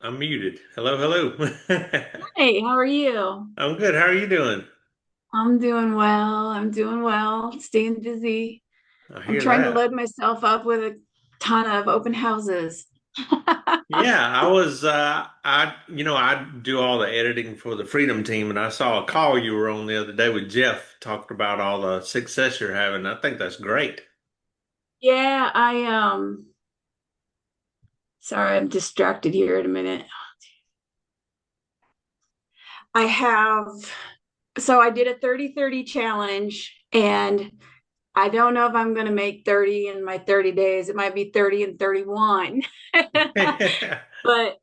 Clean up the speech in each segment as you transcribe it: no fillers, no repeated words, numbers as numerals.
I'm muted. Hello, hello. Hey, how are you? I'm good. How are you doing? I'm doing well. I'm doing well. Staying busy. I I'm hear trying to that. load myself up with a ton of open houses. Yeah, I do all the editing for the Freedom Team, and I saw a call you were on the other day with Jeff talking about all the success you're having. I think that's great. Yeah, sorry, I'm distracted here in a minute. I have so I did a 30-30 challenge and I don't know if I'm going to make 30 in my 30 days. It might be 30 and 31. But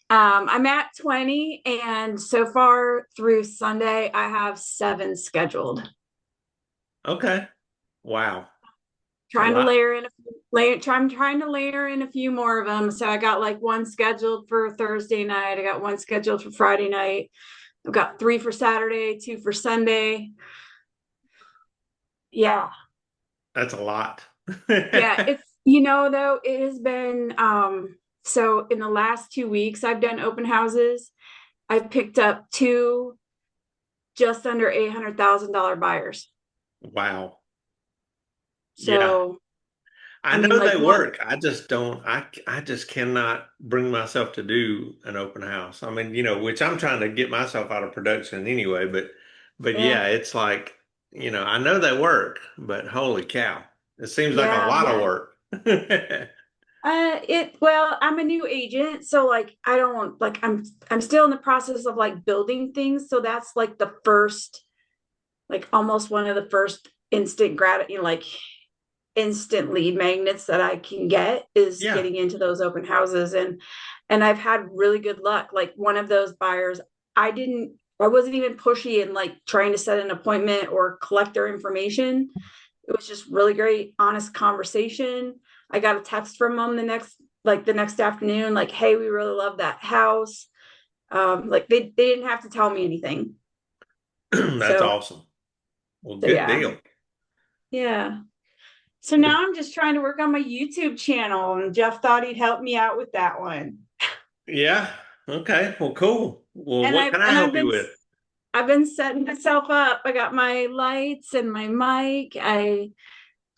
I'm at 20, and so far through Sunday, I have seven scheduled. Okay. Wow. A Trying to lot. layer in a layer. I'm trying to layer in a few more of them. So I got like one scheduled for Thursday night. I got one scheduled for Friday night. I've got three for Saturday, two for Sunday. Yeah, That's a lot. yeah. It's though it has been so in the last 2 weeks I've done open houses. I've picked up two just under $800,000 buyers. Wow. Yeah. So, I I mean, know like they one, work. I just don't. I just cannot bring myself to do an open house. I mean, which I'm trying to get myself out of production anyway. But yeah, yeah, it's like, I know they work, but holy cow, it seems like a yeah, lot of yeah. work. Well, I'm a new agent, so like I don't like I'm still in the process of like building things. So that's like the first, like almost one of the first like instant lead magnets that I can get is Yeah. getting into those open houses. And I've had really good luck. Like one of those buyers, I wasn't even pushy in like trying to set an appointment or collect their information. It was just really great, honest conversation. I got a text from them the next afternoon, like, hey, we really love that house. Like they didn't have to tell me anything. That's So awesome. Well, so good yeah. deal. Yeah. So Well, now I'm just trying to work on my YouTube channel, and Jeff thought he'd help me out with that one. yeah. Okay. Well, cool. Well, And what I've can I and help you with? I've been setting myself up. I got my lights and my mic. I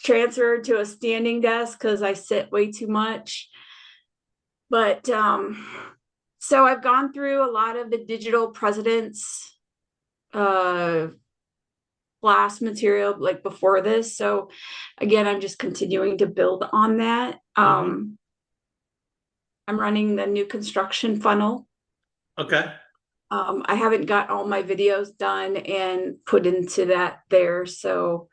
transferred to a standing desk because I sit way too much. But so I've gone through a lot of the digital presidents uh class material like before this. So again, I'm just continuing to build on that. Hmm. I'm running the new construction funnel. Okay. I haven't got all my videos done and put into that there, so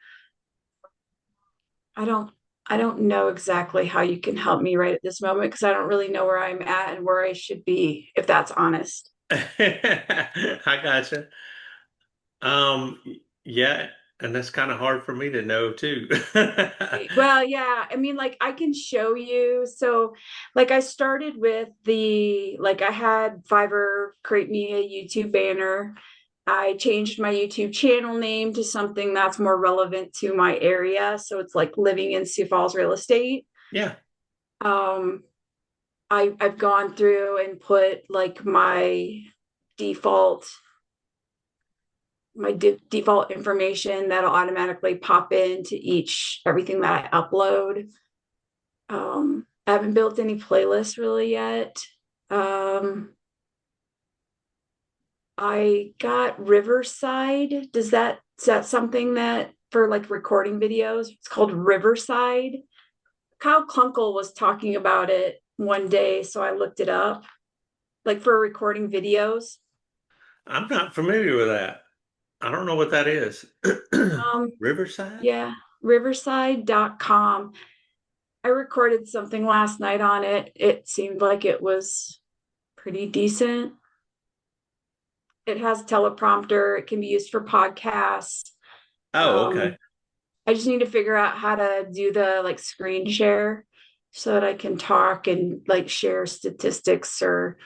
I don't I don't know exactly how you can help me right at this moment because I don't really know where I'm at and where I should be, if that's honest. I gotcha. Um, yeah, and that's kind of hard for me to know too. Well, yeah, I mean, like I can show you. So, like I started with I had Fiverr create me a YouTube banner. I changed my YouTube channel name to something that's more relevant to my area. So it's like living in Sioux Falls real estate. Yeah. Um, I've gone through and put like default default information that'll automatically pop into each everything that I upload. I haven't built any playlists really yet. Um, I got Riverside. Is that something that for like recording videos? It's called Riverside. Kyle Kunkel was talking about it one day, so I looked it up, like for recording videos. I'm not familiar with that. I don't know what that is. Um, Riverside? yeah, riverside.com. I recorded something last night on it. It seemed like it was pretty decent. It has teleprompter. It can be used for podcasts. Oh, okay. Um, I just need to figure out how to do the like screen share so that I can talk and like share statistics or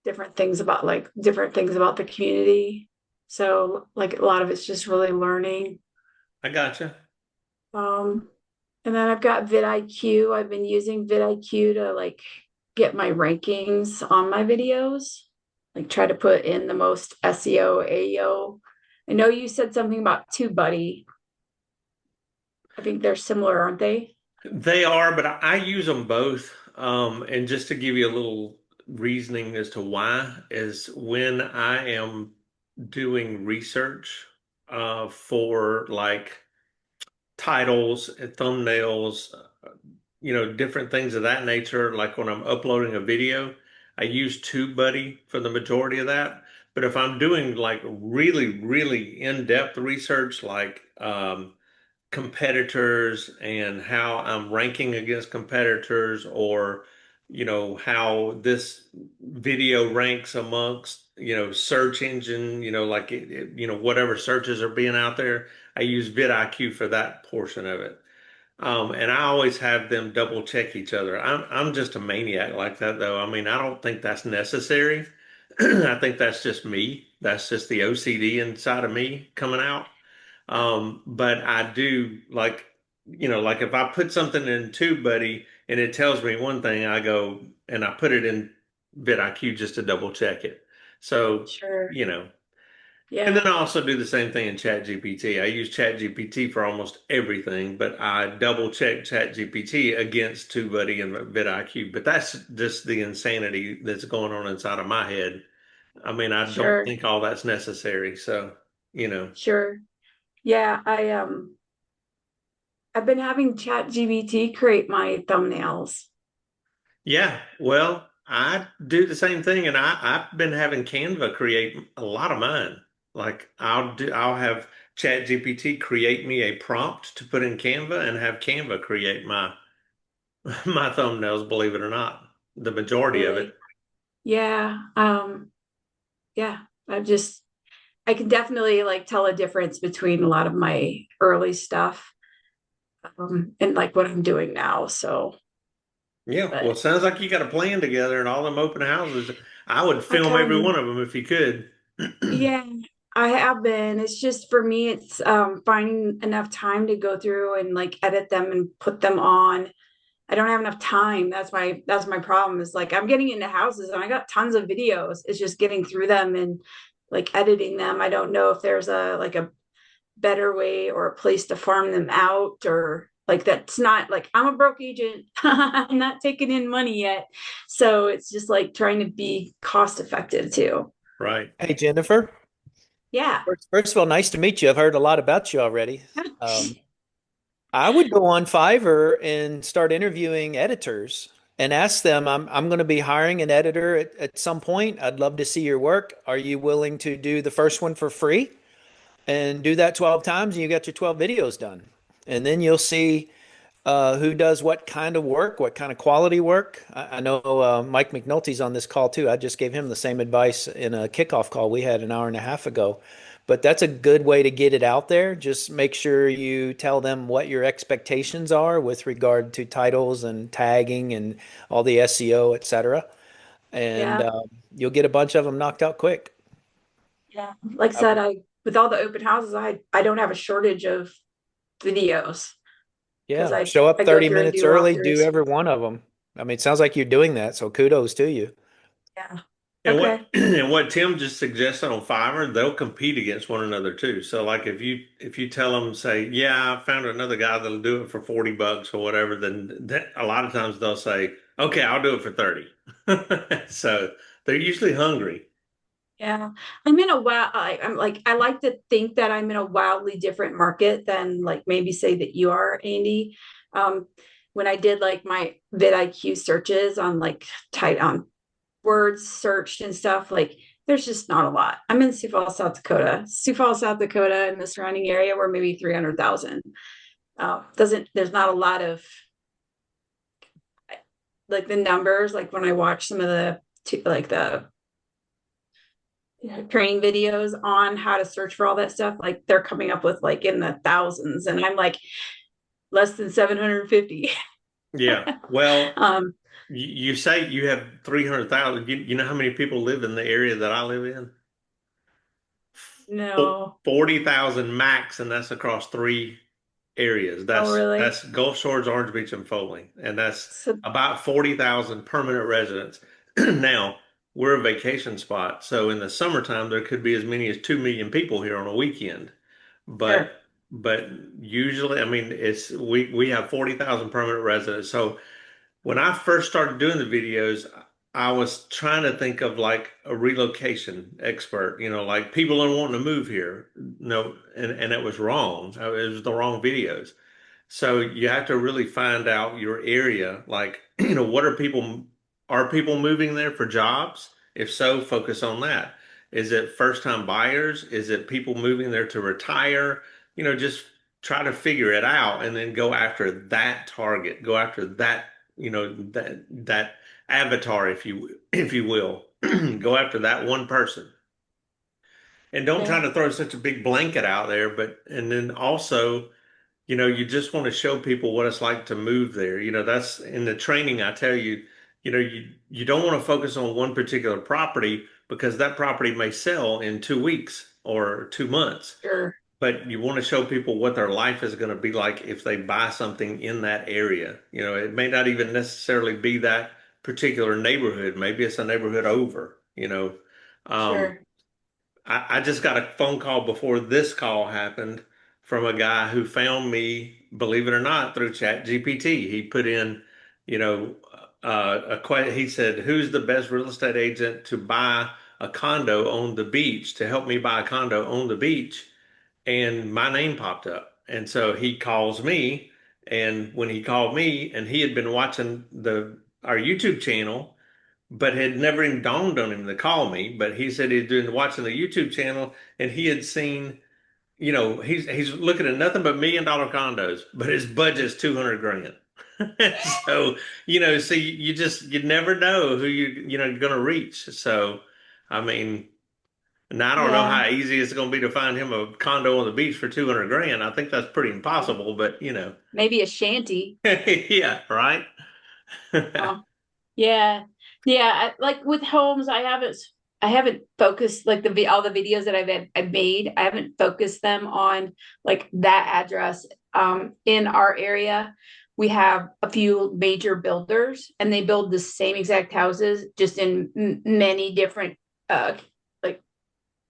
different things about the community. So like a lot of it's just really learning. I gotcha. Um, and then I've got vidIQ. I've been using vidIQ to like get my rankings on my videos, like try to put in the most SEO, AEO. I know you said something about TubeBuddy. I think they're similar, aren't they? They are, but I use them both. And just to give you a little reasoning as to why is when I am doing research for like titles and thumbnails, different things of that nature. Like when I'm uploading a video, I use TubeBuddy for the majority of that. But if I'm doing like really, really in-depth research, like competitors and how I'm ranking against competitors, or how this video ranks amongst search engine, like whatever searches are being out there, I use vidIQ for that portion of it. And I always have them double check each other. I'm just a maniac like that, though. I mean, I don't think that's necessary. I think that's just me. That's just the OCD inside of me coming out. But I do like, like if I put something in TubeBuddy and it tells me one thing, I go and I put it in vidIQ just to double check it. So, Sure. you know, and then Yeah, I also do the same thing in ChatGPT. I use ChatGPT for almost everything, but I double check ChatGPT against TubeBuddy and vidIQ. But that's just the insanity that's going on inside of my head. I mean, I don't sure, think all that's necessary. So, you know. sure. Yeah, I've been having ChatGPT create my thumbnails. Yeah, well, I do the same thing, and I've been having Canva create a lot of mine. Like I'll have ChatGPT create me a prompt to put in Canva and have Canva create my my thumbnails, believe it or not, the majority of it. Really? Yeah. Yeah. I can definitely like tell a difference between a lot of my early stuff and like what I'm doing now. So, Yeah, well, it but sounds like you got a plan together and all them open houses. I would I film kind every of, one of them if you could. yeah, I have been. It's just for me, it's finding enough time to go through and like edit them and put them on. I don't have enough time. That's my problem is like I'm getting into houses and I got tons of videos. It's just getting through them and like editing them. I don't know if there's a better way or a place to farm them out or like that's not like I'm a broke agent. I'm not taking in money yet. So it's just like trying to be cost effective too. Right. Hey, Jennifer. Yeah. First of all, nice to meet you. I've heard a lot about you already. Um, I would go on Fiverr and start interviewing editors and ask them, I'm going to be hiring an editor at some point. I'd love to see your work. Are you willing to do the first one for free and do that 12 times and you got your 12 videos done? And then you'll see who does what kind of work, what kind of quality work. I know Mike McNulty's on this call too. I just gave him the same advice in a kickoff call we had an hour and a half ago. But that's a good way to get it out there. Just make sure you tell them what your expectations are with regard to titles and tagging and all the SEO, et cetera. And Yeah. you'll get a bunch of them knocked out quick. Yeah. Like I I said, would, I with all the open houses, I don't have a shortage of videos because yeah, I show up I go 30 through and minutes do early, do walkthroughs. every one of them. I mean, it sounds like you're doing that, so kudos to you. Yeah. And what Okay. and what Tim just suggested on Fiverr, they'll compete against one another too. So like if you tell them, say, yeah, I found another guy that'll do it for $40 or whatever, then a lot of times they'll say, okay, I'll do it for 30. So they're usually hungry. Yeah. I'm in a wow. I'm like I like to think that I'm in a wildly different market than like maybe say that you are, Andy. Um, when I did like my vidIQ searches on like tight on words searched and stuff, like there's just not a lot. I'm in Sioux Falls, South Dakota. Sioux Falls, South Dakota, and the surrounding area were maybe 300,000. Doesn't there's not a lot of like the numbers. Like when I watch some of the like the training videos on how to search for all that stuff, like they're coming up with like in the thousands, and I'm like less than 750. Yeah. Well, um, you say you have 300,000. You know how many people live in the area that I live in? no, 40,000 max, and that's across three. areas. Oh, really? That's Gulf Shores, Orange Beach, and Foley, and that's So about 40,000 permanent residents. Now, we're a vacation spot, so in the summertime there could be as many as 2 million people here on a weekend. sure, But but usually, I mean, it's we have 40,000 permanent residents. So when I first started doing the videos, I was trying to think of like a relocation expert, like people don't want to move here. No, and it was wrong. It was the wrong videos. So you have to really find out your area. Like, what are people moving there for jobs? If so, focus on that. Is it first time buyers? Is it people moving there to retire? Just try to figure it out and then go after that target. Go after that, that avatar, if you will. Go after that one person. And don't try okay, to throw such a big blanket out there, and then also you just want to show people what it's like to move there. That's in the training. I tell you, you don't want to focus on one particular property because that property may sell in 2 weeks or 2 months. sure, But you want to show people what their life is going to be like if they buy something in that area. It may not even necessarily be that particular neighborhood. Maybe it's a neighborhood over. Um, sure. I just got a phone call before this call happened from a guy who found me, believe it or not, through Chat GPT. He put in, you know, he said, "Who's the best real estate agent to buy a condo on the beach to help me buy a condo on the beach?" And my name popped up. And so he calls me, and when he called me, and he had been watching the our YouTube channel but had never even dawned on him to call me. But he said he'd been watching the YouTube channel and he had seen, he's looking at nothing but $1 million condos, but his budget's 200 grand. So, so you never know who you're going to reach. So, I mean, now I don't know Yeah, how easy it's going to be to find him a condo on the beach for 200 grand. I think that's pretty well, impossible, but maybe a shanty. yeah, right. Oh, yeah, yeah. Like with homes, I haven't focused like all the videos that I've made. I haven't focused them on like that address. In our area, we have a few major builders, and they build the same exact houses, just in many different uh like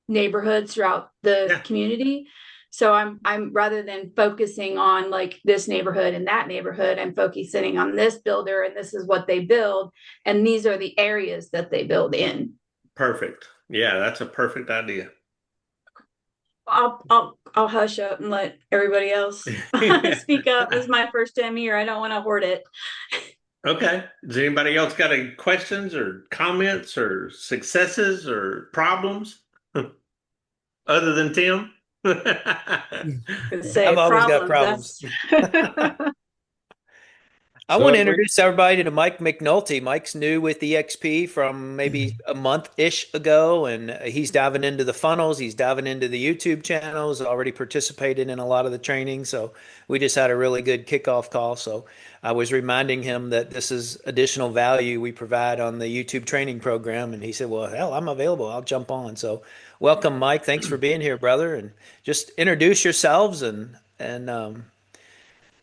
neighborhoods throughout the Yeah, community. So I'm rather than focusing on like this neighborhood and that neighborhood, I'm focusing on this builder and this is what they build and these are the areas that they build in. perfect. Yeah, that's a perfect idea. I'll hush up and let everybody else speak up. This is my first time here. I don't want to hoard it. Okay. Does anybody else got any questions or comments or successes or problems other than Tim? To say I've always got problems. problems. That's I So want to it went introduce everybody to Mike McNulty. Mike's new with EXP from maybe a month-ish ago, and he's diving into the funnels. He's diving into the YouTube channels, already participated in a lot of the training. So we just had a really good kickoff call. So I was reminding him that this is additional value we provide on the YouTube training program. And he said, well, hell, I'm available. I'll jump on. So welcome, Mike. Thanks for being here, brother. And just introduce yourselves and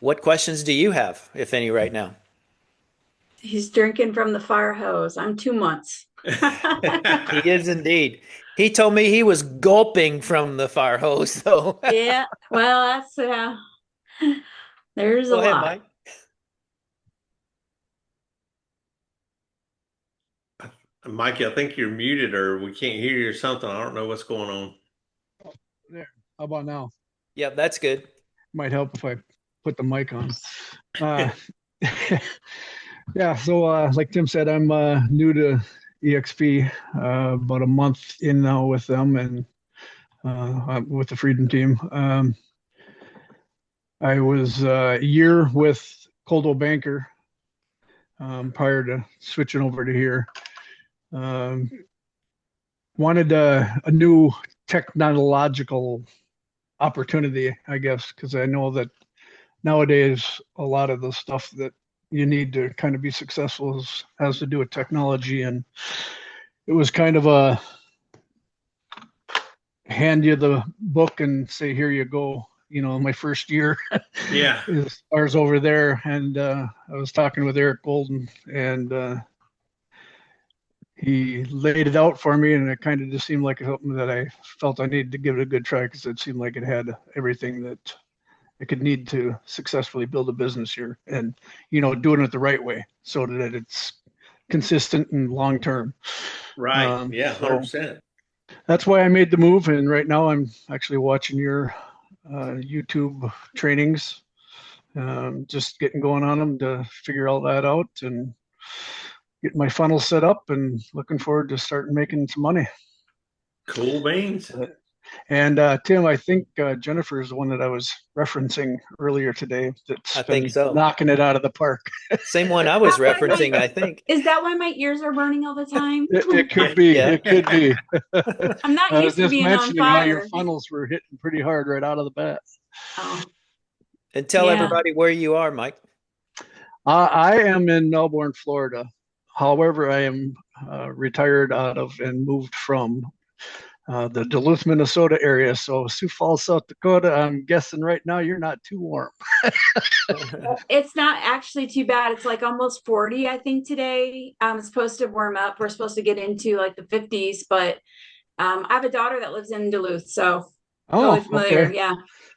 what questions do you have, if any, right now? he's drinking from the fire hose. I'm 2 months. He is indeed. He told me he was gulping from the fire hose, though. Yeah, well, that's there's a Go ahead, lot. Mike. Mikey, I think you're muted or we can't hear you or something. I don't know what's going on. There. How about now? Yep, that's good. Might help if I put the mic on. Uh, yeah, so like Tim said, I'm new to EXP, about a month in now with them and I'm with the Freedom Team. I was a year with Coldwell Banker prior to switching over to here. Um, Wanted a new technological opportunity, I guess, because I know that nowadays a lot of the stuff that you need to kind of be successful has to do with technology, and it was kind of a hand you the book and say here you go my first year Yeah. as far as over there. And I was talking with Eric Golden, and he laid it out for me, and it kind of just seemed like something that I felt I needed to give it a good try because it seemed like it had everything that it could need to successfully build a business here, and doing it the right way so that it's consistent and long term. Right. Yeah, So 100%. that's why I made the move, and right now I'm actually watching your YouTube trainings, just getting going on them to figure all that out and get my funnel set up, and looking forward to starting making some money. Cool beans. And Tim, I think Jennifer is the one that I was referencing earlier today that's I think been so. knocking it out of the park. Same one I was referencing, I think. Is that why my ears are burning all the time? It Yeah. could be. Yeah. It could be. I'm not I was used to just being on mentioning how your fire. funnels were hitting pretty hard right out of the bat. Oh, And tell yeah. everybody where you are, Mike. I am in Melbourne, Florida. However, I am retired out of and moved from the Duluth, Minnesota area. So Sioux Falls, South Dakota, I'm guessing right now you're not too warm. It's not actually too bad. It's like almost 40, I think, today. It's supposed to warm up. We're supposed to get into like the 50s, but I have a daughter that lives in Duluth, so totally Oh, familiar. okay. Yeah.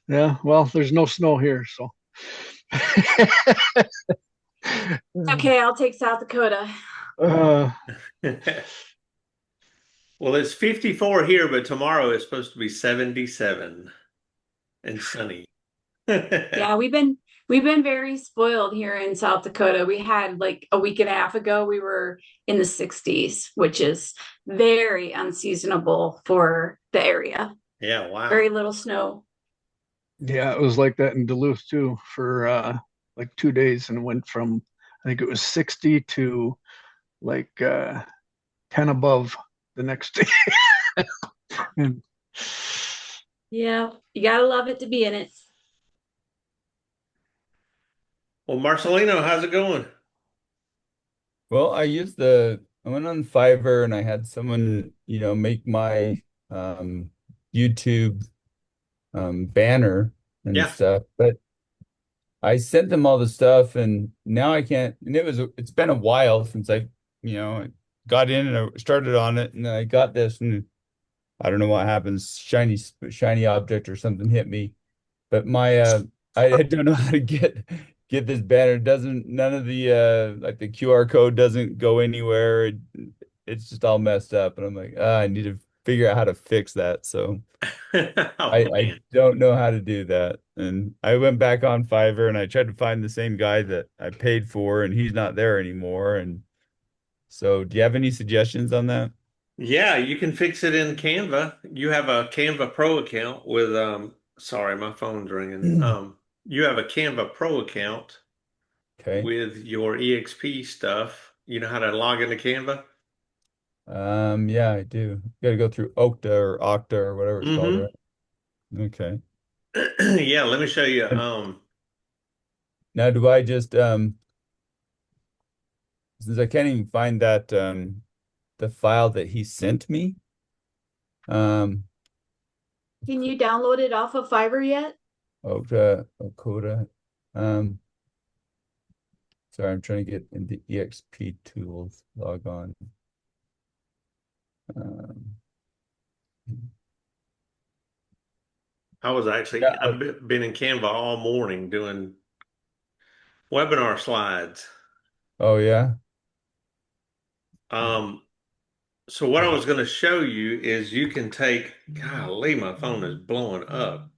Yeah, well, there's no snow here, so. Okay, I'll take South Dakota. uh, Well, it's 54 here, but tomorrow it's supposed to be 77 and sunny. Yeah, we've been very spoiled here in South Dakota. We had like a week and a half ago, we were in the 60s, which is very unseasonable for the area. Yeah, wow. Very little snow. yeah, it was like that in Duluth too for like 2 days, and went from, I think it was 60 to like 10 above the next day. And Yeah, you gotta love it to be in it. Well, Marcelino, how's it going? Well, I went on Fiverr and I had someone, make my um YouTube banner and Yeah. stuff. But I sent them all the stuff and now I can't, and it's been a while since I got in and I started on it and I got this and I don't know what happens, shiny object or something hit me. But I don't know how to get this banner. It doesn't none of the like the QR code doesn't go anywhere. It's just all messed up. And I'm like, I need to figure out how to fix that. So Oh I man. don't know how to do that. And I went back on Fiverr and I tried to find the same guy that I paid for, and he's not there anymore. And so do you have any suggestions on that? Yeah, you can fix it in Canva. You have a Canva Pro account with sorry, my phone's ringing. You have a Canva Pro account Okay. with your EXP stuff. You know how to log into Canva? Yeah, I do. You gotta go through Okta or Okta or whatever it's called, Mm-hmm. right? Okay. Yeah, let me show you. And now do I just since I can't even find that the file that he sent me, um Can you download it off of Fiverr yet? Okta, um sorry, I'm trying to get into EXP tools, log on. Um, yeah, I've been in Canva all morning doing webinar slides. oh yeah. Um, so what I was going to show you is you can take, golly, my phone is blowing up.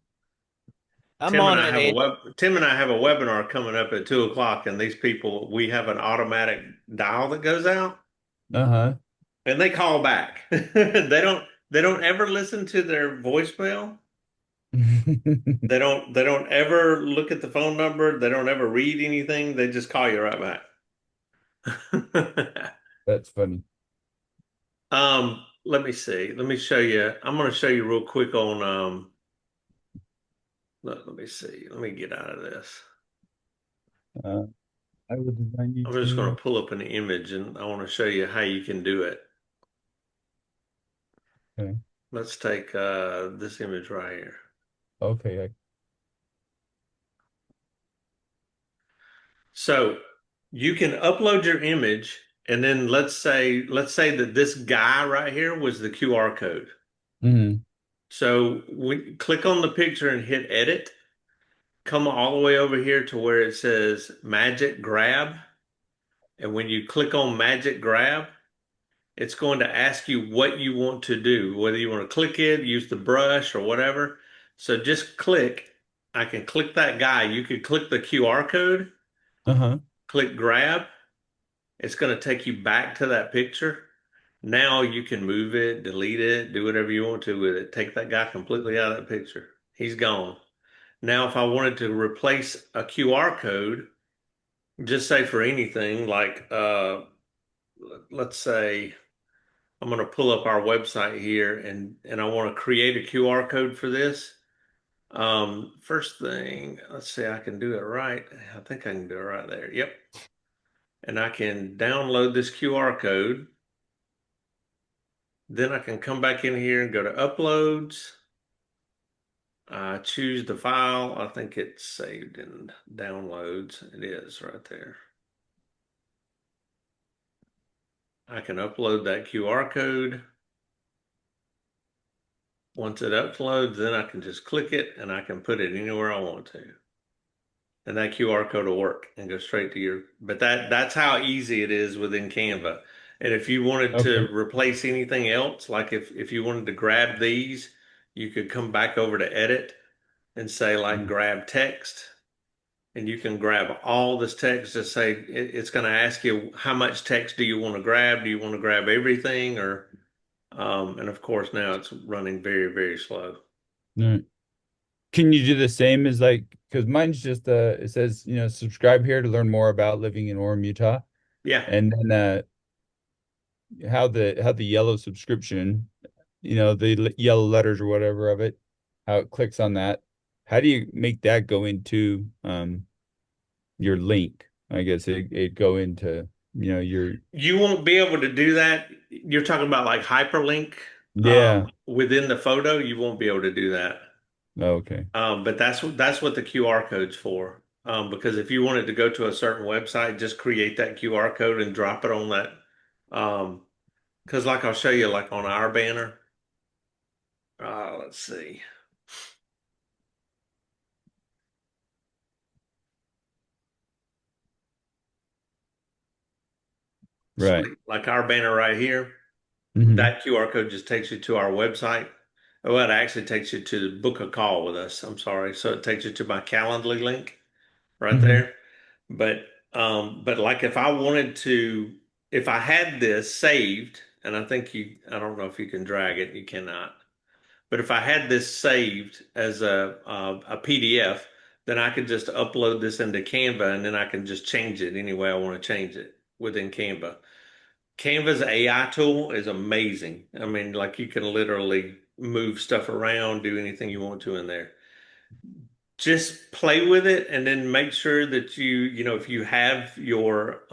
I'm on it, Andy. Tim and I have a webinar coming up at 2 o'clock, and these people, we have an automatic dial that goes out, Uh-huh. and they call back. They don't ever listen to their voicemail. They don't ever look at the phone number. They don't ever read anything. They just call you right back. That's funny. Let me see. Let me show you. I'm going to show you real quick on let me see. Let me get out of this. Uh, I will design I'm just going YouTube. to pull up an image and I want to show you how you can do it. Okay. Let's take this image right here. Okay. So you can upload your image, and then let's say that this guy right here was the QR code. Hmm. So we click on the picture and hit edit. Come all the way over here to where it says Magic Grab. And when you click on Magic Grab, it's going to ask you what you want to do, whether you want to click it, use the brush or whatever. So just click. I can click that guy. You could click the QR code, Uh-huh. click grab. It's going to take you back to that picture. Now you can move it, delete it, do whatever you want to with it. Take that guy completely out of that picture. He's gone. Now, if I wanted to replace a QR code, just say for anything, like let's say I'm going to pull up our website here and I want to create a QR code for this. First thing, let's see, I can do it right. I think I can do it right there. Yep. And I can download this QR code. Then I can come back in here and go to uploads. Choose the file. I think it's saved in downloads. It is right there. I can upload that QR code. Once it uploads, then I can just click it and I can put it anywhere I want to. And that QR code will work and go straight to your, but that's how easy it is within Canva. And if you wanted Okay. to replace anything else, like if you wanted to grab these, you could come back over to edit and say like grab text, and you can grab all this text. Just say it's going to ask you how much text do you want to grab? Do you want to grab everything or and of course now it's running very, very slow. Right. Can you do the same as like, because mine's just it says, subscribe here to learn more about living in Orem, Utah. Yeah. And then how the yellow subscription, the yellow letters or whatever of it, how it clicks on that. How do you make that go into your link? I guess it go into, your You won't be able to do that. You're talking about like hyperlink yeah. within the photo. You won't be able to do that. Okay. But that's what the QR code's for. Because if you wanted to go to a certain website, just create that QR code and drop it on that. Because like I'll show you, like on our banner. Let's see. So Right. like our banner right here, Hmm. that QR code just takes you to our website. Well, it actually takes you to book a call with us. I'm sorry. So it takes you to my Calendly link right Hmm. there. But like if I wanted to, if I had this saved, and I don't know if you can drag it, you cannot. But if I had this saved as a PDF, then I could just upload this into Canva, and then I can just change it any way I want to change it within Canva. Canva's AI tool is amazing. I mean, like you can literally move stuff around, do anything you want to in there. Just play with it and then make sure that if you have your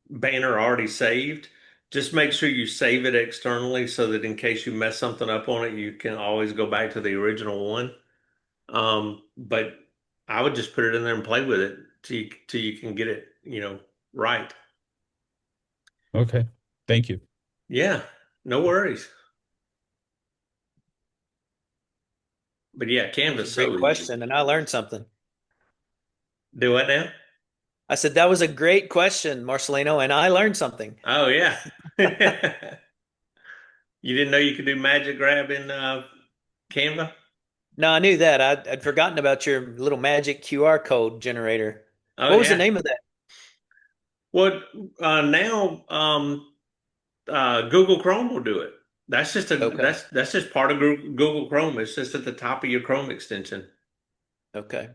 banner already saved, just make sure you save it externally so that in case you mess something up on it, you can always go back to the original one. But I would just put it in there and play with it till you can get it, right. Okay. Thank you. Yeah, no worries. But yeah, That was a Canva's great so easy. question, and I learned something. Do what now? I said that was a great question, Marcelino, and I learned something. Oh yeah. You didn't know you could do magic grab in Canva? No, I knew that. I'd forgotten about your little magic QR code generator. Oh What was the yeah. name of that? Well, now Google Chrome will do it. Okay. That's just part of Google Chrome. It's just at the top of your Chrome extension. Okay.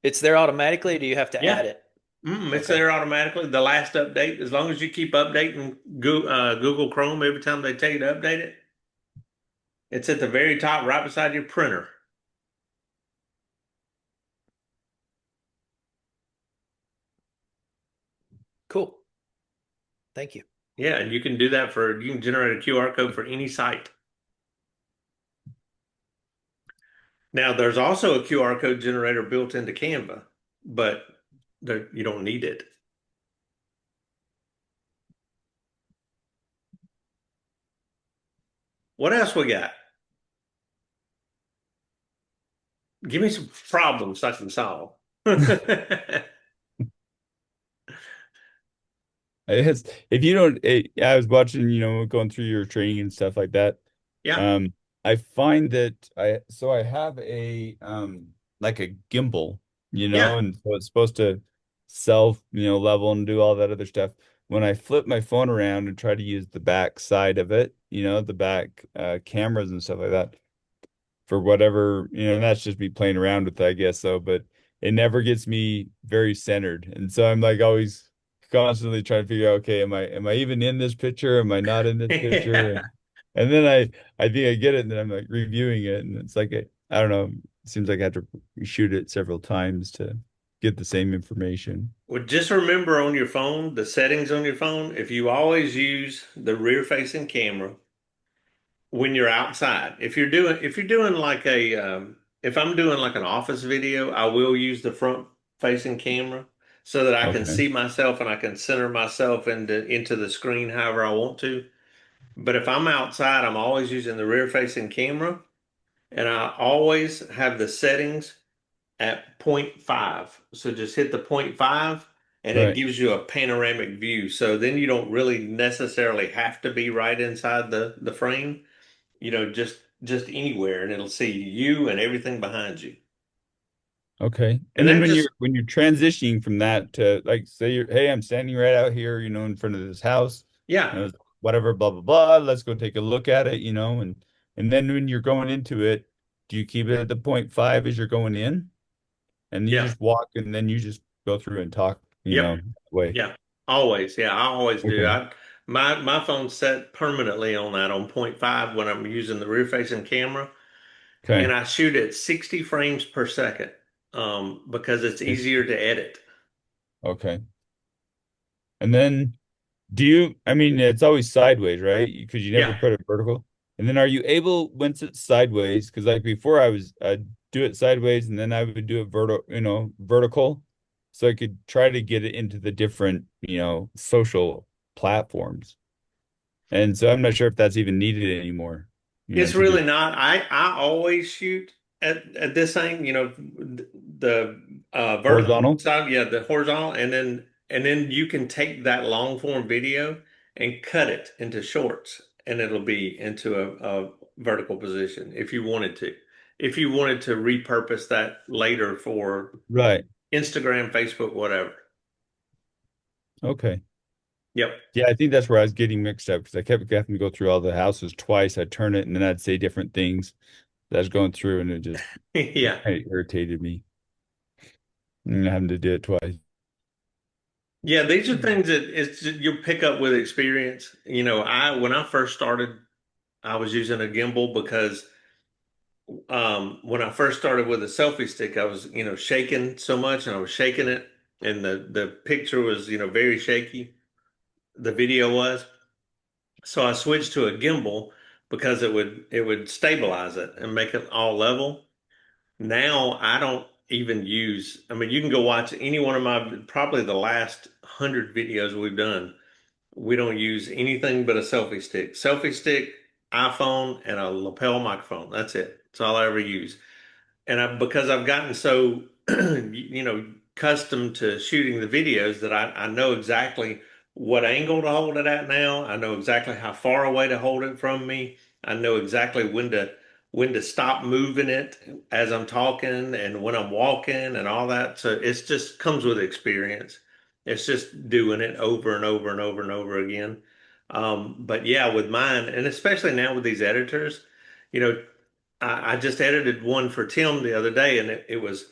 It's there automatically, or do you have to Yeah, add it? it's Okay. there automatically. The last update, as long as you keep updating Google Chrome every time they tell you to update it, it's at the very top, right beside your printer. Cool. Thank you. Yeah, and you can generate a QR code for any site. Now, there's also a QR code generator built into Canva, but You don't need it. What else we got? Give me some problems I can solve. It's, if you don't, I was watching, going through your training and stuff like that. Yeah, Um, I find that I have like a gimbal, yeah. and so it's supposed to self, level and do all that other stuff. When I flip my phone around and try to use the back side of it, the back cameras and stuff like that, for whatever, that's just me playing around with it, I guess so, but it never gets me very centered. And so I'm like always constantly trying to figure out, okay, am I even in this picture? Am I not in this picture? Yeah. And then I think I get it, and then I'm like reviewing it, and it's like I don't know, it seems like I have to shoot it several times to get the same information. Well, just remember on your phone, the settings on your phone, if you always use the rear facing camera when you're outside, if you're doing like if I'm doing like an office video, I will use the front facing camera so that I can Okay. see myself and I can center myself into the screen however I want to. But if I'm outside, I'm always using the rear facing camera and I always have the settings at point 0.5. So just hit the point 0.5 and it Right. gives you a panoramic view. So then you don't really necessarily have to be right inside the frame, just anywhere and it'll see you and everything behind you. Okay. And And then that when you're just transitioning from that to like say hey, I'm standing right out here, in front of this house, yeah, whatever, blah blah blah. Let's go take a look at it, and then when you're going into it, do you keep it at the point 0.5 as you're going in? And you yeah, just walk and then you just go through and talk, yep, that way. yeah. Always. Yeah, I always do. Okay. My phone's set permanently on that on point 0.5 when I'm using the rear facing camera. And Okay. I shoot at 60 frames per second because it's It's easier to edit. okay. And then I mean, it's always sideways, right? Because you never Yeah, put it vertical. And then are you able, once it's sideways, because like before I'd do it sideways and then I would do it vertical. So I could try to get it into the different, social platforms. And so I'm not sure if that's even needed anymore, it's to do really not. I always shoot at this thing, the vertical horizontal. side, yeah, the horizontal, and then you can take that long form video and cut it into shorts, and it'll be into a vertical position if you wanted to. If you wanted to repurpose that later for Right. Instagram, Facebook, whatever. Okay. Yep. Yeah, I think that's where I was getting mixed up because I kept having to go through all the houses twice. I'd turn it and then I'd say different things that I was going through, and it just Yeah. kind of irritated me. And having to do it twice. Yeah, these are things that you'll pick up with experience. When I first started, I was using a gimbal because when I first started with a selfie stick, I was, shaking so much and I was shaking it and the picture was, very shaky. The video was. So I switched to a gimbal because it would stabilize it and make it all level. Now I don't even use, I mean, you can go watch any one of probably the last 100 videos we've done. We don't use anything but a selfie stick. Selfie stick, iPhone, and a lapel microphone. That's it. That's all I ever use. And because I've gotten so, accustomed to shooting the videos that I know exactly what angle to hold it at now. I know exactly how far away to hold it from me. I know exactly when to stop moving it as I'm talking and when I'm walking and all that. So it's just comes with experience. It's just doing it over and over and over and over again. But yeah, with mine, and especially now with these editors, you know, I just edited one for Tim the other day, and it was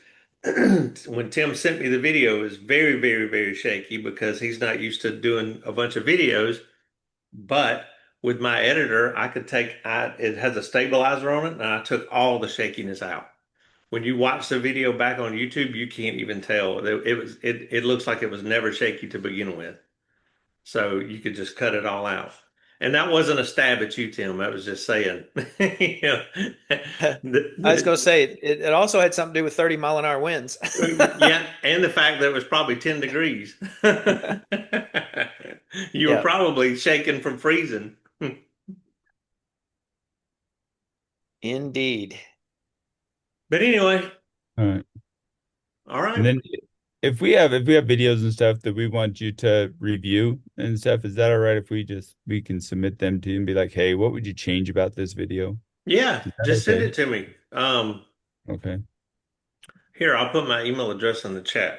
when Tim sent me the video, it was very, very, very shaky because he's not used to doing a bunch of videos. But with my editor, it has a stabilizer on it, and I took all the shakiness out. When you watch the video back on YouTube, you can't even tell. It looks like it was never shaky to begin with. So you could just cut it all out. And that wasn't a stab at you, Tim. I was just saying, you know, I was going to the, say it also had something to do with 30-mile-an-hour winds. yeah, and the fact that it was probably 10 degrees. You were Yeah, probably shaking from freezing. indeed. But anyway, All right. all And right. then if we have videos and stuff that we want you to review and stuff, is that all right if we can submit them to you and be like, hey, what would you change about this video? Yeah, Is that just send okay? it to me. Okay. Here, I'll put my email address in the chat.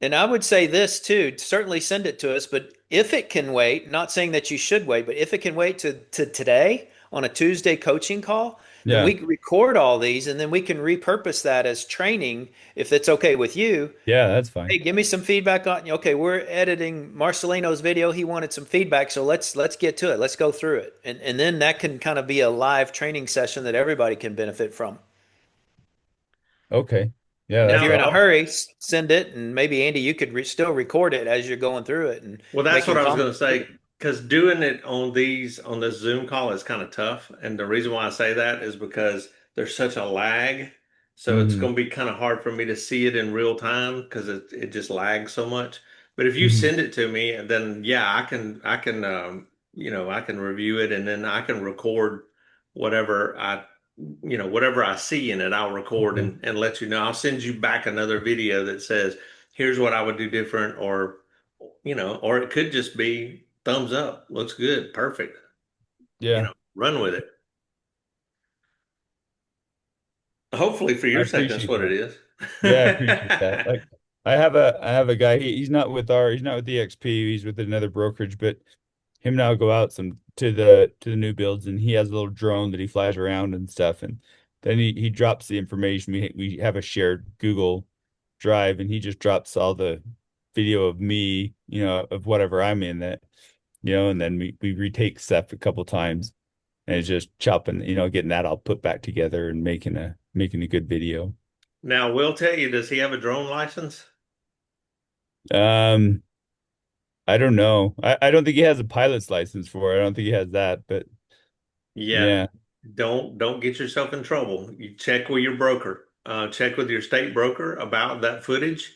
And I would say this too, certainly send it to us, but if it can wait, not saying that you should wait, but if it can wait to today on a Tuesday coaching call, then Yeah. we can record all these and then we can repurpose that as training if it's okay with you. Yeah, that's fine. Hey, give me some feedback on, okay, we're editing Marcelino's video. He wanted some feedback, so let's get to it. Let's go through it. And then that can kind of be a live training session that everybody can benefit from. Okay. Yeah, And if that's you're Now, in a awesome. hurry, send it, and maybe Andy, you could still record it as you're going through it and well, that's what making I was going comments. to say because doing it on this Zoom call is kind of tough. And the reason why I say that is because there's such a lag. So it's Hmm. going to be kind of hard for me to see it in real time because it just lags so much. But if you Hmm. send it to me, then yeah, I can I can review it and then I can record whatever whatever I see in it, I'll record Okay. and let you know. I'll send you back another video that says, here's what I would do different, or it could just be thumbs up, looks good, perfect, Yeah, run with it. Hopefully for I your sake, that's appreciate what it that. is. Yeah, I appreciate that. Like I have a guy, he's not with EXP, he's with another brokerage, but him and I'll go out some to the new builds and he has a little drone that he flies around and stuff and then he drops the information. We have a shared Google Drive and he just drops all the video of me, of whatever I'm in that, and then we retake stuff a couple times and it's just chopping, getting that all put back together and making a good video. Now, Will tell you, does he have a drone license? Um, I don't know. I don't think he has a pilot's license for it. I don't think he has that, but Yeah, yeah. don't get yourself in trouble. You check with your broker. Check with your state broker about that footage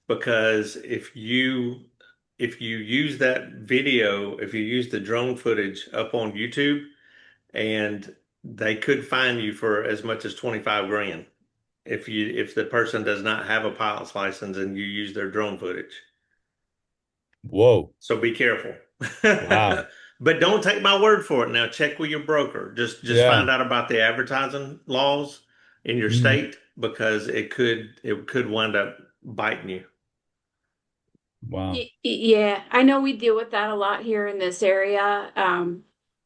because if you use that video, if you use the drone footage up on YouTube, and they could fine you for as much as 25 grand if the person does not have a pilot's license and you use their drone footage. Whoa. So be careful. Wow. But don't take my word for it. Now check with your broker. Just Yeah. find out about the advertising laws in your Mhm. state because it could wind up biting you. Wow. Yeah, I know we deal with that a lot here in this area.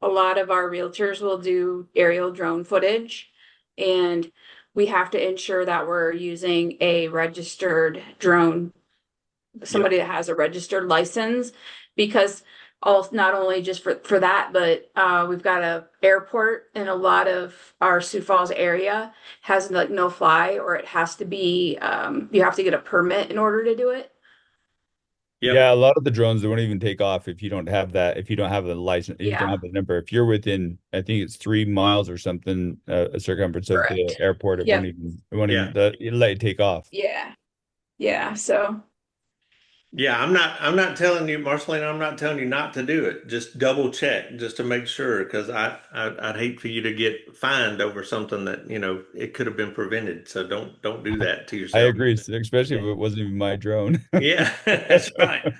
A lot of our realtors will do aerial drone footage, and we have to ensure that we're using a registered drone, Yep. somebody that has a registered license, because all not only just for that, but we've got a airport in a lot of our Sioux Falls area has like no fly, or it has to be you have to get a permit in order to do it. Yep. Yeah, a lot of the drones they won't even take off if you don't have that, if you don't have the license, if you don't Yeah, have the number. If you're within, I think it's 3 miles or something, a circumference of the correct. airport, Yep. Yeah. it'll let you take off. Yeah. Yeah. So Yeah, I'm not telling you, Marcelina, I'm not telling you not to do it. Just double check just to make sure because I'd hate for you to get fined over something that, it could have been prevented. So don't do that to I yourself. agree, especially if Yeah. it wasn't even my drone. Yeah, that's right.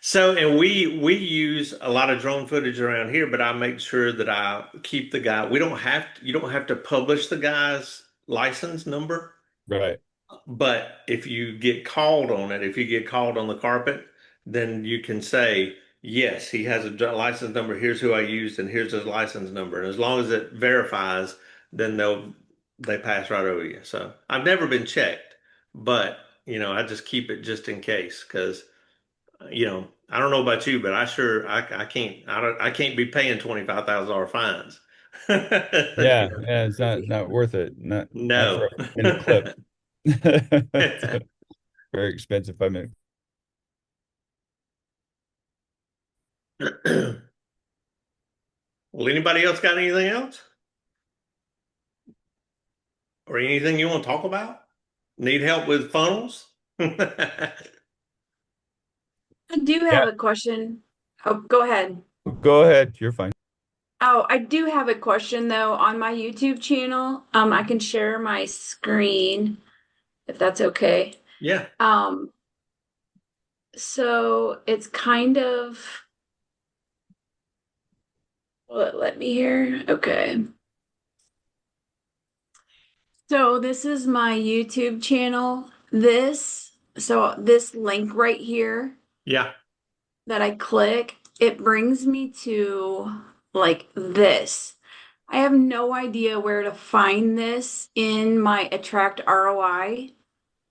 So, and we use a lot of drone footage around here, but I make sure that I keep the guy. You don't have to publish the guy's license number. Right. But if you get called on it, if you get called on the carpet, then you can say, yes, he has a license number. Here's who I used, and here's his license number. And as long as it verifies, then they pass right over you. So I've never been checked, but I just keep it just in case because I don't know about you, but I can't I can't be paying $25,000 fines. Yeah, yeah, it's not worth it. Not for No. a minute clip. It's very expensive. I mean, Well, anybody else got anything else? Or anything you want to talk about? Need help with funnels? I do Yeah, have a question. Oh, go ahead. go ahead. You're fine. Oh, I do have a question though on my YouTube channel. I can share my screen if that's okay. Yeah. Um, so it's kind of, will it let me here? Okay. So this is my YouTube channel. This link right here Yeah. that I click, it brings me to like this. I have no idea where to find this in my attract ROI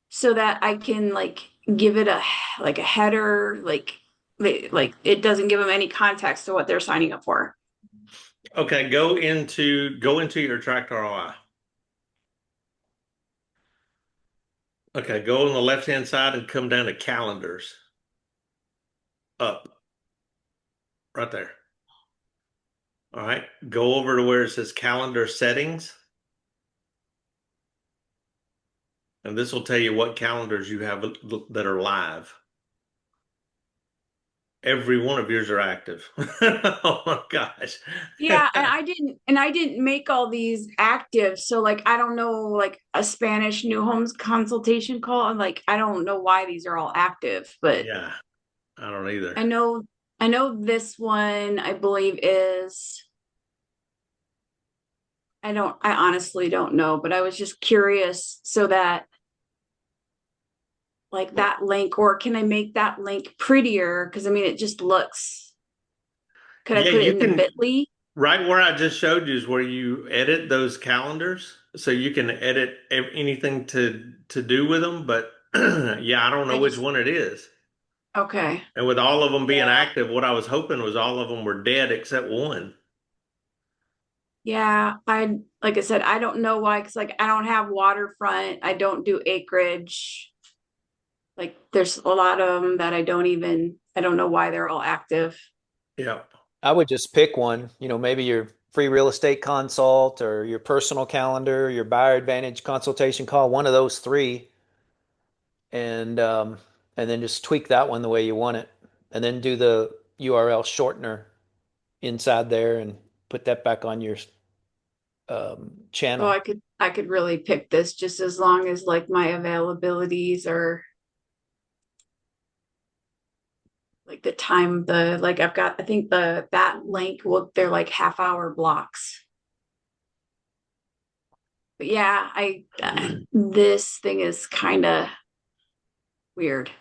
so that I can like give it a header, like it doesn't give them any context to what they're signing up for. Okay, go into your tracked ROI. Okay, go on the left-hand side and come down to calendars. Up, right there. All right. Go over to where it says calendar settings, and this will tell you what calendars you have that are live. Every one of yours are active. Oh my gosh. Yeah, and I didn't make all these active, so like I don't know like a Spanish new homes consultation call and like I don't know why these are all active, but Yeah, I don't either. I know I know this one I believe is I honestly don't know, but I was just curious so that like Well, that link or can I make that link prettier? Because I mean it just looks could I yeah, put it you in the can, bit.ly? right where I just showed you is where you edit those calendars. So you can edit anything to do with them, but yeah, I don't know I which just one it is. okay. And with all of them being Yeah. active, what I was hoping was all of them were dead except one. Yeah, I like I said, I don't know why, because like I don't have waterfront, I don't do acreage. Like there's a lot of them that I don't know why they're all active. Yeah. I would just pick one, maybe your free real estate consult or your personal calendar, your buyer advantage consultation call, one of those three, and um, and then just tweak that one the way you want it, and then do the URL shortener inside there and put that back on your So channel. I could really pick this just as long as like my availabilities are like the time the like I've got I think the that link will they're like half-hour blocks. But yeah, I this thing is kind of weird.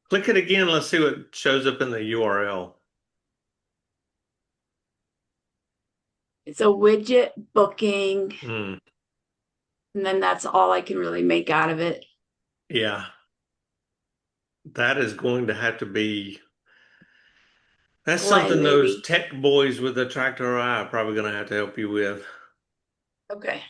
Click it again. Let's see what shows up in the URL. It's a widget booking, Hmm. and then that's all I can really make out of it. Yeah, that is going to have to be. That's Glenn, something those maybe. tech boys with the tractor eye are probably going to have to help you with Okay.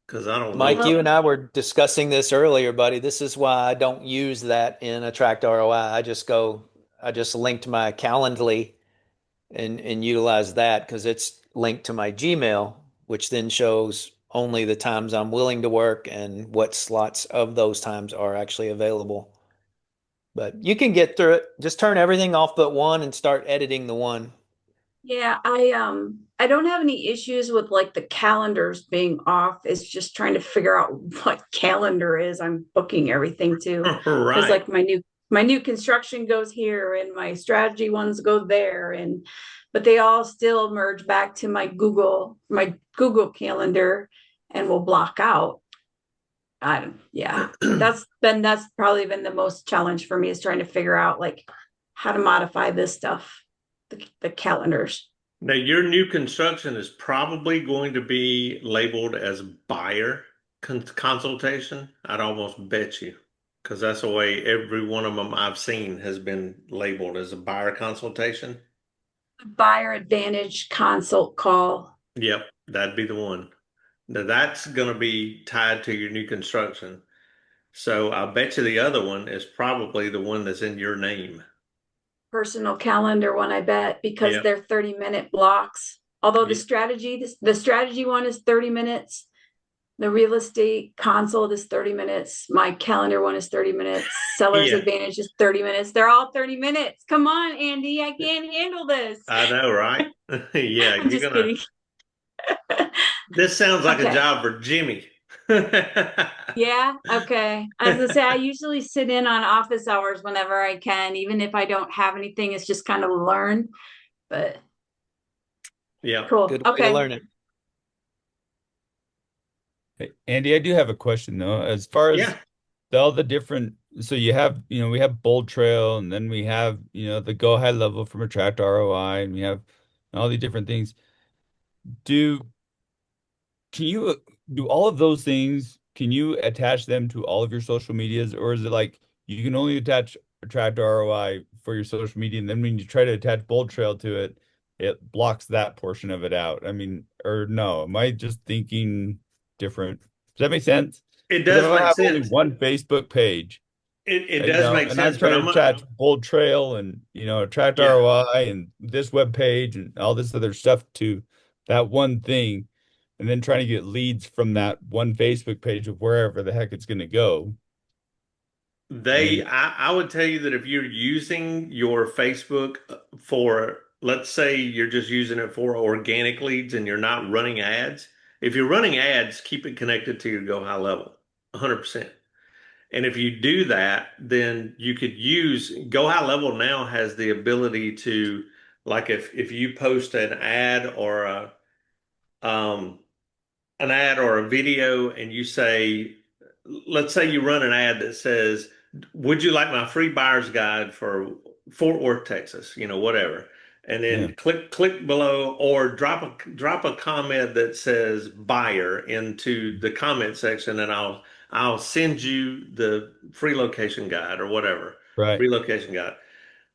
because I don't Mike, know. you Well, and I were discussing this earlier, buddy. This is why I don't use that in Attract ROI. I just linked my Calendly and utilize that because it's linked to my Gmail, which then shows only the times I'm willing to work and what slots of those times are actually available. But you can get through it. Just turn everything off but one and start editing the one. yeah, I don't have any issues with like the calendars being off. It's just trying to figure out what calendar is I'm booking everything to. Because Right. like my new construction goes here and my strategy ones go there and but they all still merge back to my Google calendar and will block out. Yeah. That's probably been the most challenge for me is trying to figure out like how to modify this stuff, the calendars. Now, your new construction is probably going to be labeled as buyer consultation. I'd almost bet you, because that's the way every one of them I've seen has been labeled as a buyer consultation. Buyer advantage consult call. Yep, that'd be the one. Now, that's going to be tied to your new construction. So I bet you the other one is probably the one that's in your name. personal calendar one, I bet, because Yeah. they're 30-minute blocks. Although Yeah. the strategy one is 30 minutes, the real estate consult is 30 minutes, my calendar one is 30 minutes, seller's Yeah. advantage is 30 minutes. They're all 30 minutes. Come on, Andy, I can't handle this. I know, right? Yeah, I'm you're just gonna. kidding. This sounds like a Okay. job for Jimmy. Yeah. Okay. As I say, I usually sit in on office hours whenever I can, even if I don't have anything. It's just kind of learn. But Yeah. cool. Good way to Okay. learn it. Hey, Andy, I do have a question though. As far as Yeah. all the different, so you have, we have Bold Trail, and then we have, the Go High Level from Attract ROI, and we have all these different things. Do Can you do all of those things? Can you attach them to all of your social medias, or is it like you can only attach Attract ROI for your social media, and then when you try to attach Bold Trail to it, it blocks that portion of it out? I mean, or no, am I just thinking different? Does that make sense? It Because if does I make have only sense. one Facebook page, It does make and I'm sense, but trying I'm to attach Bold Trail and Attract yeah. ROI and this web page and all this other stuff to that one thing, and then trying to get leads from that one Facebook page of wherever the heck it's going to go. I mean, I would tell you that if you're using your Facebook for, let's say you're just using it for organic leads and you're not running ads, if you're running ads, keep it connected to your Go High Level, 100%. And if you do that, then you could use Go High Level now has the ability to, like if you post um, an ad or a video and you say, let's say you run an ad that says, would you like my free buyer's guide for Fort Worth, Texas, whatever. And yeah, then click below or drop a comment that says buyer into the comment section and I'll send you the free location guide or whatever, right. free location guide.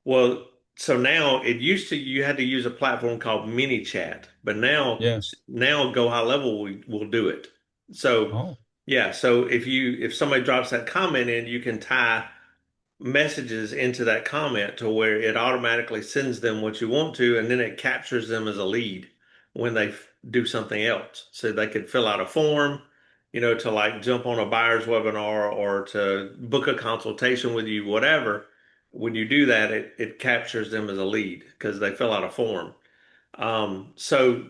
Well, so now it used to you had to use a platform called ManyChat, but Yeah. now Go High Level will do it. So Oh, yeah, so if somebody drops that comment in, you can tie messages into that comment to where it automatically sends them what you want to, and then it captures them as a lead when they do something else. So they could fill out a form, to like jump on a buyer's webinar or to book a consultation with you, whatever. When you do that, it captures them as a lead because they fill out a form. So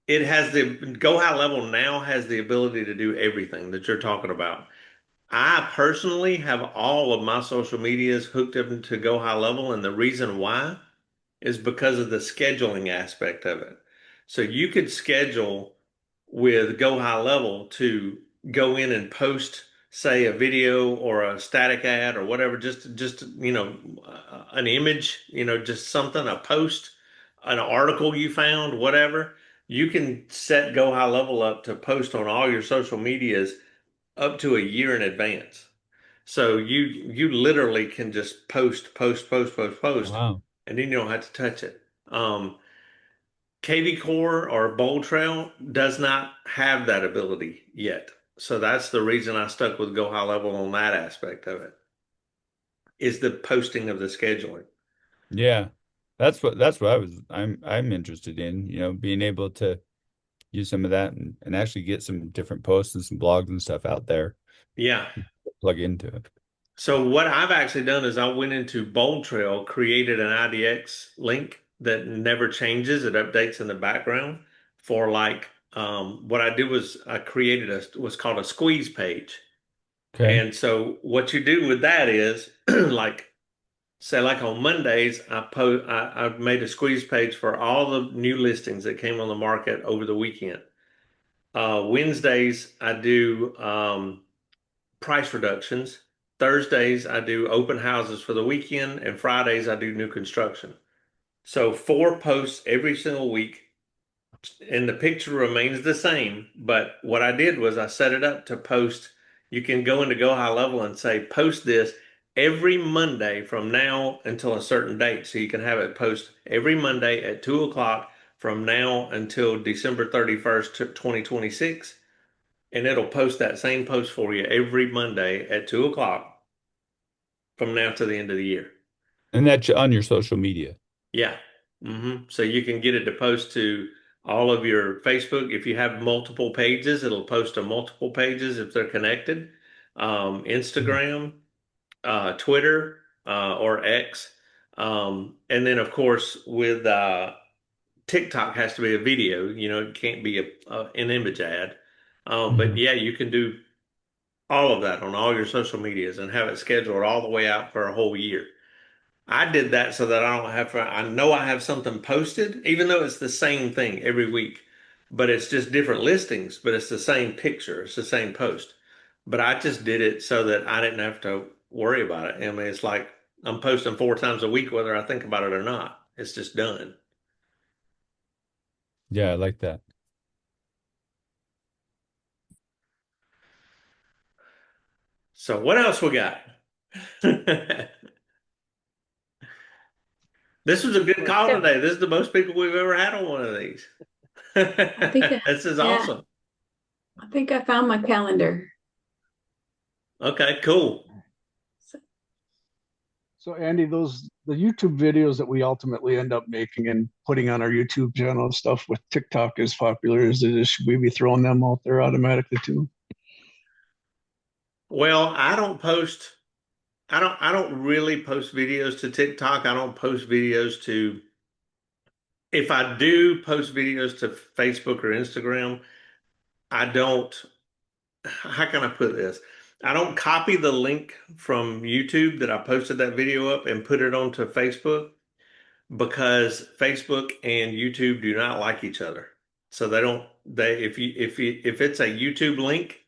it has the Go High Level now has the ability to do everything that you're talking about. I personally have all of my social medias hooked up into Go High Level, and the reason why is because of the scheduling aspect of it. So you could schedule with Go High Level to go in and post, say, a video or a static ad or whatever, just an image, just something, a post, an article you found, whatever. You can set Go High Level up to post on all your social medias up to a year in advance. So you literally can just post, wow. and then you don't have to touch it. KV Core or Bold Trail does not have that ability yet. So that's the reason I stuck with Go High Level on that aspect of it, is the posting of the scheduling. Yeah. That's what I'm interested in, being able to use some of that and actually get some different posts and some blogs and stuff out there, Yeah. plug into it. So what I've actually done is I went into Bold Trail, created an IDX link that never changes. It updates in the background for like what I did was I created what's called a squeeze page. Okay. And so what you do with that is like say like on Mondays I made a squeeze page for all the new listings that came on the market over the weekend. Wednesdays I do price reductions. Thursdays, I do open houses for the weekend, and Fridays, I do new construction. So 4 posts every single week, and the picture remains the same. But what I did was I set it up to post. You can go into Go High Level and say, post this every Monday from now until a certain date. So you can have it post every Monday at 2 o'clock from now until December 31st, 2026, and it'll post that same post for you every Monday at 2 o'clock from now to the end of the year. And that's on your social media. Yeah. So you can get it to post to all of your Facebook. If you have multiple pages, it'll post to multiple pages if they're connected. Instagram, Twitter, or X. And then of course with TikTok has to be a video, it can't be an image ad. But Mhm. yeah, you can do all of that on all your social medias and have it scheduled all the way out for a whole year. I did that so that I don't have to, I know I have something posted, even though it's the same thing every week, but it's just different listings, but it's the same picture, it's the same post. But I just did it so that I didn't have to worry about it. I mean, it's like I'm posting 4 times a week, whether I think about it or not. It's just done. Yeah, I like that. So what else we got? This was a good call Yeah, today. This is the most people we've ever had on one of these. I think, This is yeah, awesome. I think I found my calendar. Okay, cool. So Andy, the YouTube videos that we ultimately end up making and putting on our YouTube channel and stuff with TikTok as popular as it is, should we be throwing them out there automatically too? Well, I don't really post videos to TikTok. I don't post videos to if I do post videos to Facebook or Instagram, I don't how can I put this? I don't copy the link from YouTube that I posted that video up and put it onto Facebook because Facebook and YouTube do not like each other. So they don't they if it's a YouTube link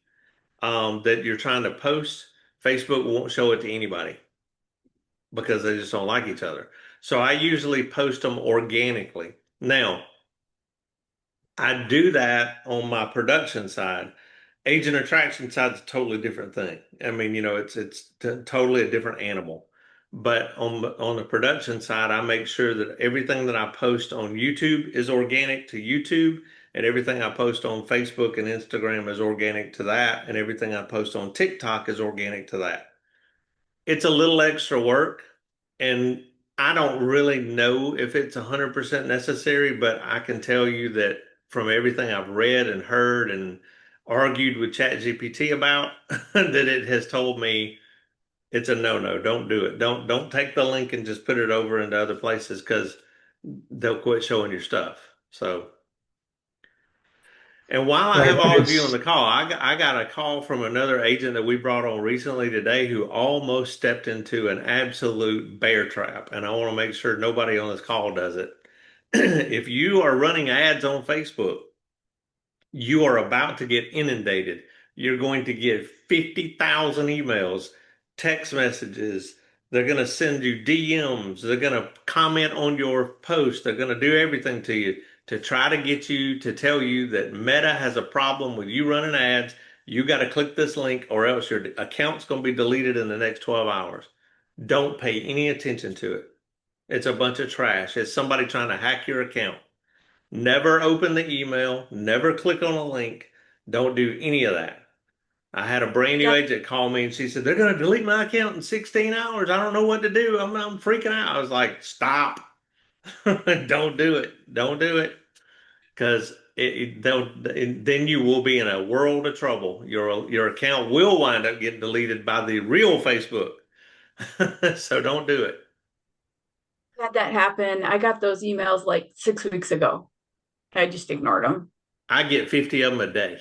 that you're trying to post, Facebook won't show it to anybody because they just don't like each other. So I usually post them organically. Now, I do that on my production side. Agent attraction side is a totally different thing. I mean, it's totally a different animal. But on the production side, I make sure that everything that I post on YouTube is organic to YouTube, and everything I post on Facebook and Instagram is organic to that, and everything I post on TikTok is organic to that. It's a little extra work, and I don't really know if it's 100% necessary, but I can tell you that from everything I've read and heard and argued with ChatGPT about, that it has told me it's a no-no. Don't do it. Don't take the link and just put it over into other places because they'll quit showing your stuff. So, and while I Right. have all of you on It's the call, I got a call from another agent that we brought on recently today who almost stepped into an absolute bear trap. And I want to make sure nobody on this call does it. If you are running ads on Facebook, you are about to get inundated. You're going to get 50,000 emails, text messages. They're going to send you DMs. They're going to comment on your post. They're going to do everything to you to try to get you to tell you that Meta has a problem with you running ads. You got to click this link or else your account's going to be deleted in the next 12 hours. Don't pay any attention to it. It's a bunch of trash. It's somebody trying to hack your account. Never open the email, never click on a link. Don't do any of that. I had a brand new Got agent call me and she said, they're going to delete my account in 16 hours. I don't know what to do. I'm freaking out. I was like, stop. Don't do it. Don't do it. Because then you will be in a world of trouble. Your account will wind up getting deleted by the real Facebook. So don't do it. had that happen. I got those emails like 6 weeks ago. I just ignored them. I get 50 of them a day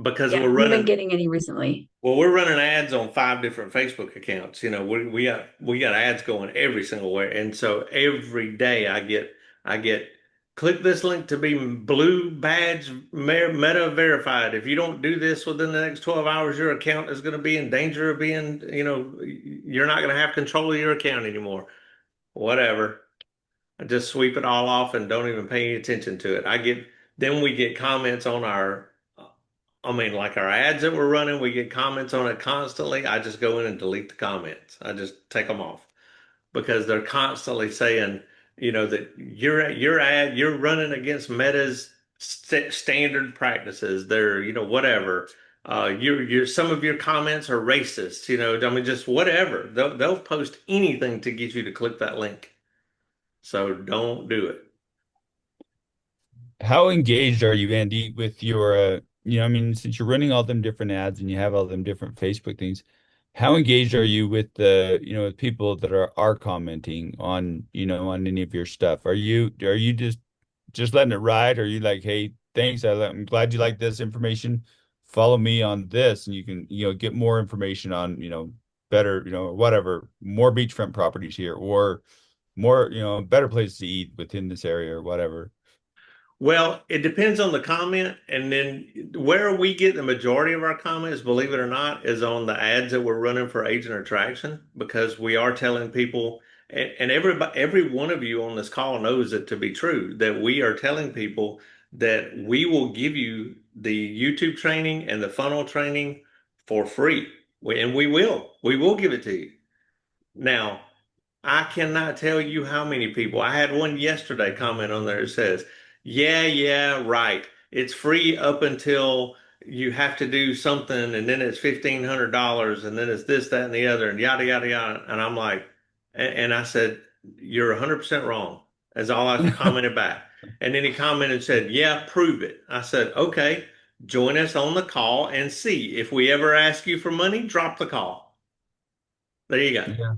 because Yeah, I we're haven't been running. getting any recently. Well, we're running ads on 5 different Facebook accounts. We got ads going every single way, and so every day I get click this link to be blue badge meta verified. If you don't do this within the next 12 hours, your account is going to be in danger of being, you're not going to have control of your account anymore. Whatever. I just sweep it all off and don't even pay any attention to it. Then we get comments on I mean, like our ads that we're running, we get comments on it constantly. I just go in and delete the comments. I just take them off because they're constantly saying, that your ad, you're running against Meta's standard practices. They're, whatever. Your some of your comments are racist, I mean, just whatever. They'll post anything to get you to click that link. So don't do it. How engaged are you, Andy, with your, I mean, since you're running all them different ads and you have all them different Facebook things, how engaged are you with with people that are commenting on, on any of your stuff? Are you just letting it ride? Or are you like, hey, thanks, I'm glad you like this information. Follow me on this, and you can, get more information on, better, whatever, more beachfront properties here, or more, better places to eat within this area or whatever. Well, it depends on the comment. And then where we get the majority of our comments, believe it or not, is on the ads that we're running for agent attraction, because we are telling people, and every one of you on this call knows it to be true, that we are telling people that we will give you the YouTube training and the funnel training for free. And we will give it to you. Now, I cannot tell you how many people. I had one yesterday comment on there that says, "Yeah, yeah, right. It's free up until you have to do something, and then it's $1,500, and then it's this, that, and the other, and yada, yada, yada." And I'm like, and I said, "You're 100% wrong." That's all I commented back. And then he commented and said, "Yeah, prove it." I said, "Okay, join us on the call and see. If we ever ask you for money, drop the call." There you go. Yeah.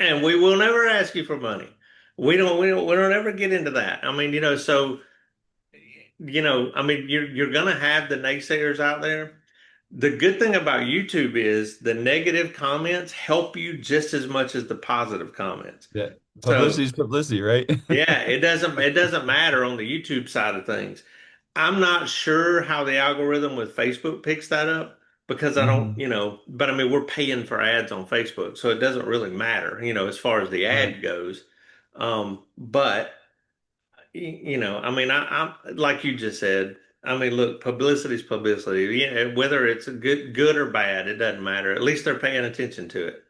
And we will never ask you for money. We don't ever get into that. I mean, so I mean, you're gonna have the naysayers out there. The good thing about YouTube is the negative comments help you just as much as the positive comments. Yeah. So Publicity is publicity, right? yeah, it doesn't matter on the YouTube side of things. I'm not sure how the algorithm with Facebook picks that up, because I don't, Hmm. but I mean, we're paying for ads on Facebook, so it doesn't really matter, as far as the Right. ad goes. But I mean, I'm like you just said. I mean, look, publicity is publicity. Yeah, whether it's good or bad, it doesn't matter. At least they're paying attention to it.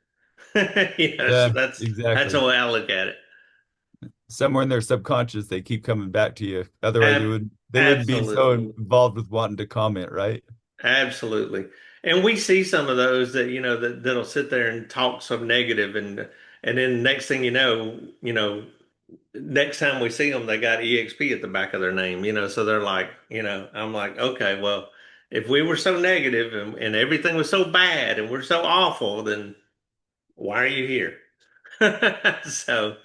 So Yeah, that's exactly. the way I look at it. Somewhere in their subconscious, they keep coming back to you. Otherwise, Ab they wouldn't be so Absolutely. involved with wanting to comment, right? Absolutely. And we see some of those that, that'll sit there and talk some negative, and then next thing next time we see them, they got EXP at the back of their name, so they're like, I'm like, okay, well, if we were so negative, and everything was so bad and we're so awful, then why are you here? So,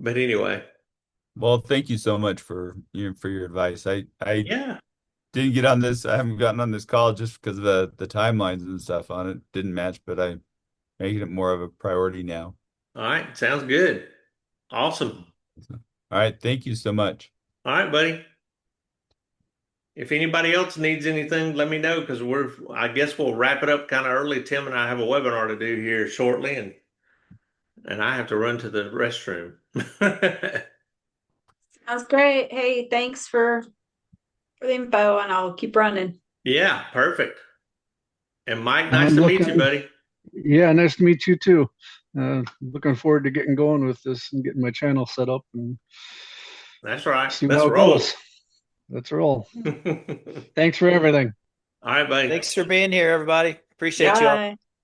but anyway, Well, thank you so much for your advice. I yeah. didn't get on this. I haven't gotten on this call just because of the timelines and stuff on it didn't match, but I making it more of a priority now. All right. Sounds good. Awesome. So, all right, thank you so much. All right, buddy. If anybody else needs anything, let me know, because I guess we'll wrap it up kind of early. Tim and I have a webinar to do here shortly, and I have to run to the restroom. Sounds great. Hey, thanks for the info, and I'll keep running. Yeah, perfect. And Mike, nice I'm to meet you, looking, buddy. yeah, nice to meet you too. Looking forward to getting going with this and getting my channel set up and That's right. see Let's how it goes. roll. Let's roll. All Thanks for everything. right, buddy. Thanks for being here, everybody. Appreciate you all. Bye.